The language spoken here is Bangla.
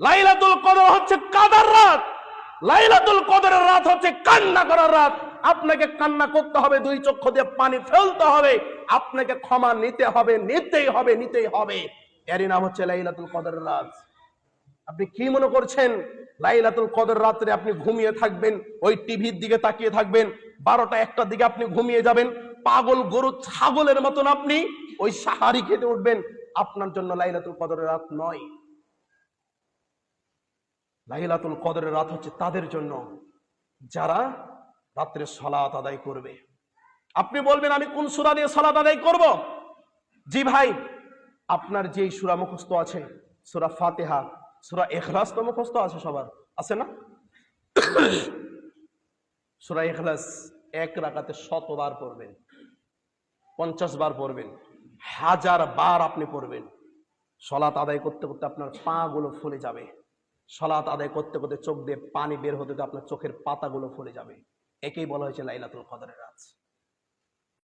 লাইলাতুল কদর হচ্ছে কাদার রাত, লাইলাতুল কদরের রাত হচ্ছে কান্না করার রাত। আপনাকে কান্না করতে হবে, দুই চক্ষু দিয়ে পানি ফেলতে হবে, আপনাকে ক্ষমা নিতে হবে, নিতেই হবে, নিতেই হবে। এরই নাম হচ্ছে লাইলাতুল কদরের রাত। আপনি কি মনে করছেন লাইলাতুল কদর রাত্রে আপনি ঘুমিয়ে থাকবেন, ওই টিভির দিকে তাকিয়ে থাকবেন, 12টা 1টার দিকে আপনি ঘুমিয়ে যাবেন, পাগল গরু ছাগলের মতন আপনি ওই সাহারি খেতে উঠবেন? আপনার জন্য লাইলাতুল কদরের রাত নয়। লাইলাতুল কদরের রাত হচ্ছে তাদের জন্য যারা রাত্রে সালাত আদায় করবে। আপনি বলবেন আমি কোন সূরা দিয়ে সালাত আদায় করব? জি ভাই, আপনার যেই সূরা মুখস্থ আছে, সূরা ফাতিহা, সূরা ইখলাস তো মুখস্থ আছে সবার, আছে না? সূরা ইখলাস এক রাকাতে 100 বার পড়বেন, 50 বার পড়বেন, 1000 বার আপনি পড়বেন। সালাত আদায় করতে করতে আপনার পা গুলো ফুলে যাবে, সালাত আদায় করতে করতে চোখ দিয়ে পানি বের হতে আপনার চোখের পাতাগুলো ফুলে যাবে। একেই বলা হয়েছে লাইলাতুল কদরের রাত।